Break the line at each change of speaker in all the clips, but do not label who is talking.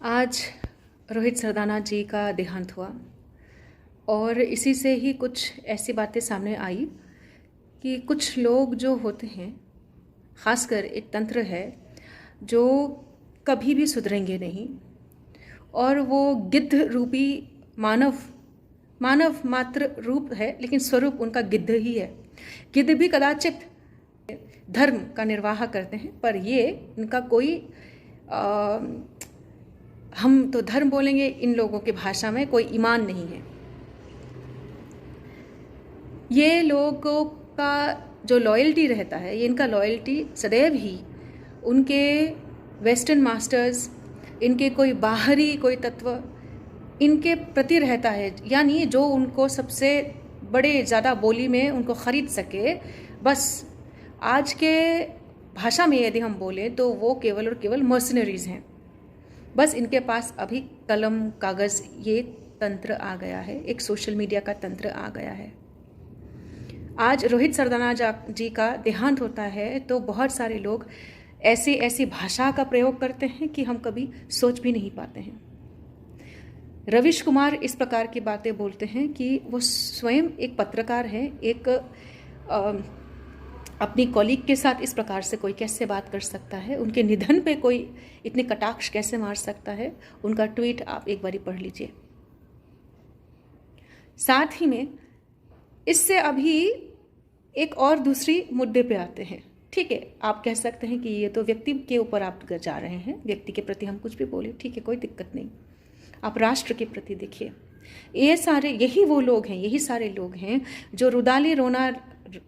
आज रोहित सरदाना जी का देहांत हुआ और इसी से ही कुछ ऐसी बातें सामने आई कि कुछ लोग जो होते हैं, ख़ासकर एक तंत्र है जो कभी भी सुधरेंगे नहीं और वो गिद्ध रूपी मानव मात्र रूप है, लेकिन स्वरूप उनका गिद्ध ही है। गिद्ध भी कदाचित धर्म का निर्वाह करते हैं, पर ये इनका कोई हम तो धर्म बोलेंगे, इन लोगों की भाषा में कोई ईमान नहीं है। ये लोगों का जो लॉयल्टी रहता है, ये इनका लॉयल्टी सदैव ही उनके वेस्टर्न मास्टर्स, इनके कोई बाहरी कोई तत्व इनके प्रति रहता है, यानी जो उनको सबसे बड़े ज़्यादा बोली में उनको ख़रीद सके। बस आज के भाषा में यदि हम बोलें तो वो केवल और केवल मर्सनरीज़ हैं। बस इनके पास अभी कलम कागज़ ये तंत्र आ गया है, एक सोशल मीडिया का तंत्र आ गया है। आज रोहित सरदाना जी का देहांत होता है तो बहुत सारे लोग ऐसी भाषा का प्रयोग करते हैं कि हम कभी सोच भी नहीं पाते हैं। रवीश कुमार इस प्रकार की बातें बोलते हैं कि वो स्वयं एक पत्रकार हैं, एक अपनी कॉलीग के साथ इस प्रकार से कोई कैसे बात कर सकता है, उनके निधन पे कोई इतने कटाक्ष कैसे मार सकता है। उनका ट्वीट आप एक बारी पढ़ लीजिए। साथ ही में इससे अभी एक और दूसरी मुद्दे पे आते हैं। ठीक है, आप कह सकते हैं कि ये तो व्यक्ति के ऊपर आप जा रहे हैं, व्यक्ति के प्रति हम कुछ भी बोले, ठीक है, कोई दिक्कत नहीं। आप राष्ट्र के प्रति देखिए। यही वो लोग हैं, यही सारे लोग हैं जो रुदाली रोना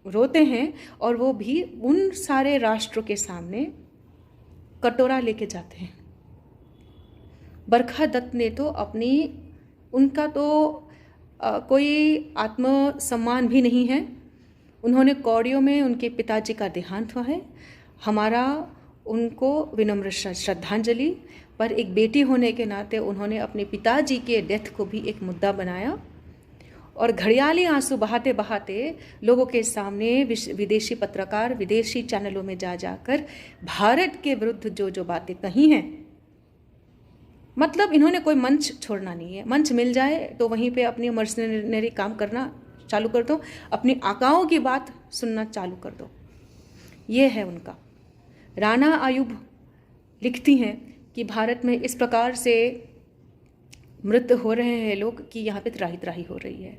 रोते हैं और वो भी उन सारे राष्ट्रों के सामने कटोरा लेके जाते हैं। बरखा दत्त ने तो उनका तो कोई आत्मसम्मान भी नहीं है। उन्होंने कौड़ियों में उनके पिताजी का देहांत हुआ है। हमारा उनको विनम्र श्रद्धांजलि, पर एक बेटी होने के नाते उन्होंने अपने पिताजी के डेथ को भी एक मुद्दा बनाया और घड़ियाली आंसू बहाते बहाते लोगों के सामने विदेशी पत्रकार, विदेशी चैनलों में जाकर भारत के विरुद्ध जो बातें कही हैं, मतलब इन्होंने कोई मंच छोड़ना नहीं है। मंच मिल जाए तो वहीं पे अपनी मर्सनरी काम करना चालू कर दो, अपनी आकाओं की बात सुनना चालू कर दो। ये है उनका। राना आयुब लिखती हैं कि भारत में इस प्रकार से मृत हो रहे हैं लोग कि यहाँ पे त्राही हो रही है।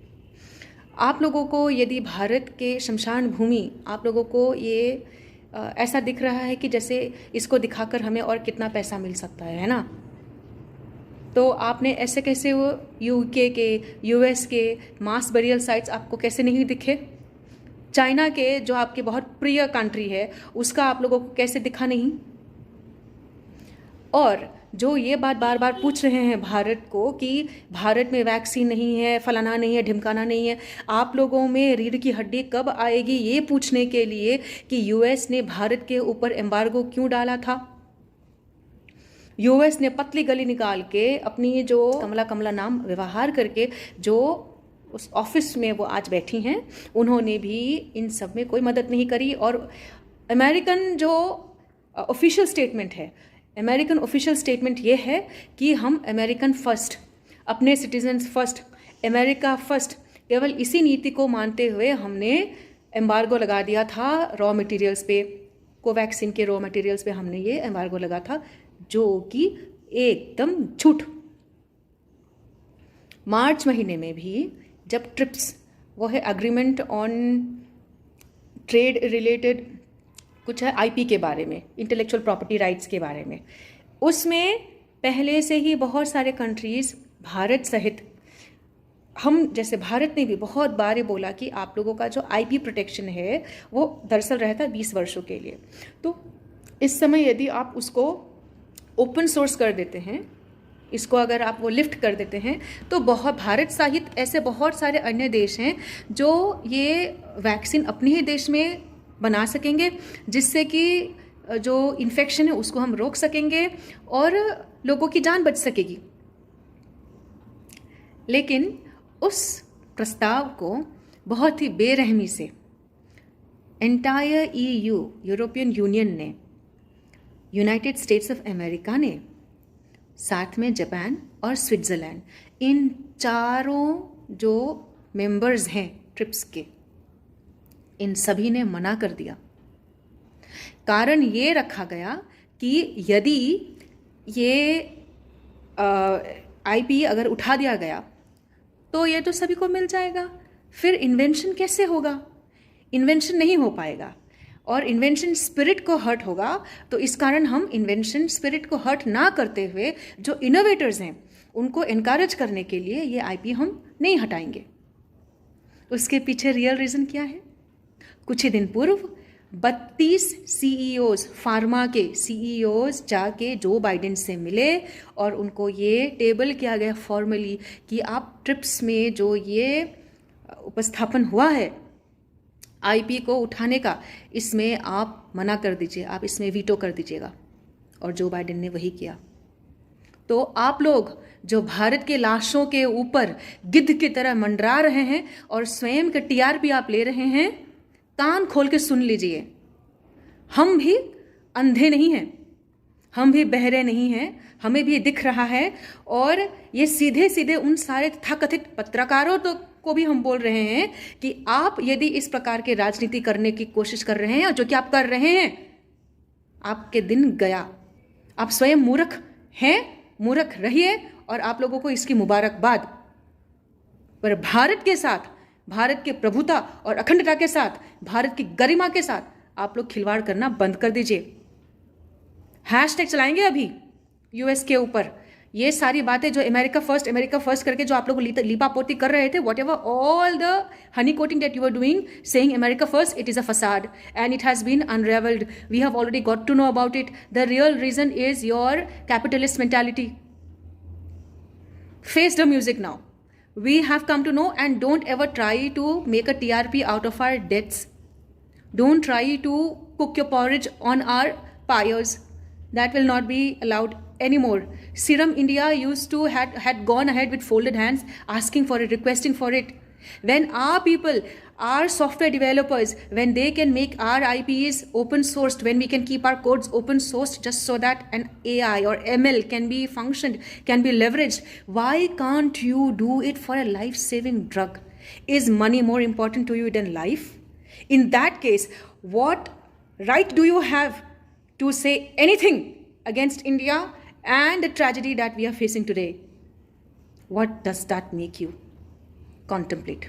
आप लोगों को यदि भारत के शमशान भूमि, आप लोगों को ये ऐसा दिख रहा है कि जैसे इसको दिखाकर हमें और कितना पैसा मिल सकता है ना, तो आपने ऐसे कैसे वो यूके के, यूएस के मास बरियल साइट्स आपको कैसे नहीं दिखे? चाइना के जो आपके बहुत प्रिय कंट्री है उसका आप लोगों को कैसे दिखा नहीं? और जो ये बात बार बार पूछ रहे हैं भारत को कि भारत में वैक्सीन नहीं है, फलाना नहीं है, ढिमकाना नहीं है, आप लोगों में रीढ़ की हड्डी कब आएगी ये पूछने के लिए कि यूएस ने भारत के ऊपर एम्बार्गो क्यों डाला था? यूएस ने पतली गली निकाल के अपनी जो कमला नाम व्यवहार करके जो उस ऑफिस में वो आज बैठी हैं, उन्होंने भी इन सब में कोई मदद नहीं करी। और अमेरिकन जो ऑफिशियल स्टेटमेंट है, अमेरिकन ऑफिशियल स्टेटमेंट ये है कि हम अमेरिकन फर्स्ट, अपने सिटीजन्स फर्स्ट, अमेरिका फर्स्ट, केवल इसी नीति को मानते हुए हमने एम्बार्गो लगा दिया था रॉ मटेरियल्स पे, कोवैक्सीन के रॉ मटेरियल्स पे हमने ये एम्बार्गो लगा था, जो कि एकदम झूठ। मार्च महीने में भी जब ट्रिप्स, वो है अग्रीमेंट ऑन ट्रेड रिलेटेड कुछ है आईपी के बारे में, इंटेलेक्चुअल प्रॉपर्टी राइट्स के बारे में, उसमें पहले से ही बहुत सारे कंट्रीज़, भारत सहित, हम जैसे भारत ने भी बहुत बार बोला कि आप लोगों का जो आईपी प्रोटेक्शन है वो दरअसल रहता है 20 वर्षों के लिए। तो इस समय यदि आप उसको ओपन सोर्स कर देते हैं, इसको अगर आप वो लिफ्ट कर देते हैं, तो बहुत भारत सहित ऐसे बहुत सारे अन्य देश हैं जो ये वैक्सीन अपने ही देश में बना सकेंगे, जिससे कि जो इन्फेक्शन है उसको हम रोक सकेंगे और लोगों की जान बच सकेगी। लेकिन उस प्रस्ताव को बहुत ही बेरहमी से एंटायर यूरोपियन यूनियन ने, यूनाइटेड स्टेट्स ऑफ अमेरिका ने साथ में जापान और स्विट्ज़रलैंड, इन चारों जो मेंबर्स हैं ट्रिप्स के, इन सभी ने मना कर दिया। कारण ये रखा गया कि यदि ये आईपी अगर उठा दिया गया तो ये तो सभी को मिल जाएगा, फिर इन्वेंशन कैसे होगा? इन्वेंशन नहीं हो पाएगा और इन्वेंशन स्पिरिट को हर्ट होगा। तो इस कारण हम इन्वेंशन स्पिरिट को हर्ट ना करते हुए जो इनोवेटर्स हैं उनको एनकरेज करने के लिए ये आईपी हम नहीं हटाएंगे। उसके पीछे रियल रीज़न क्या है? कुछ ही दिन पूर्व 32 सीईओज, फार्मा के सीईओज जाके जो बाइडेन से मिले और उनको ये टेबल किया गया फॉर्मली कि आप ट्रिप्स में जो ये उपस्थापन हुआ है आईपी को उठाने का, इसमें आप मना कर दीजिए, आप इसमें वीटो कर दीजिएगा। और जो बाइडेन ने वही किया। तो आप लोग जो भारत के लाशों के ऊपर गिद्ध की तरह मंडरा रहे हैं और स्वयं के टीआरपी आप ले रहे हैं, कान खोल के सुन लीजिए। हम भी अंधे नहीं हैं, हम भी बहरे नहीं हैं, हमें भी दिख रहा है। और ये सीधे सीधे उन सारे तथाकथित पत्रकारों तो को भी हम बोल रहे हैं कि आप यदि इस प्रकार के राजनीति करने की कोशिश कर रहे हैं और जो कि आप कर रहे हैं, आपके दिन गया। आप स्वयं मूर्ख हैं, मूर्ख रहिए और आप लोगों को इसकी मुबारकबाद। पर भारत के साथ, भारत के प्रभुता और अखंडता के साथ, भारत की गरिमा के साथ आप लोग खिलवाड़ करना बंद कर दीजिए। हैशटैग चलाएंगे अभी यूएस के ऊपर। ये सारी बातें जो अमेरिका फर्स्ट करके जो आप लोग लीपापोती कर रहे थे, whatever all the honey coating that you are doing, saying America first, it is a facade and it has been unravelled. We have already got to know about it. The real reason is your capitalist mentality. Face the music now. We have come to know, and don't ever try to make a TRP out of our deaths. Don't try to cook your porridge on our pyres. That will not be allowed anymore. Serum India used to had gone ahead with folded hands, asking for it, requesting for it. When our people, our software developers, when they can make our IPs open sourced, when we can keep our codes open sourced just so that an AI or ML can be functioned, can be leveraged, why can't you do it for a life-saving drug? Is money more important to you than life? In that case, what right do you have to say anything against India and the tragedy that we are facing today? What does that make you? Contemplate.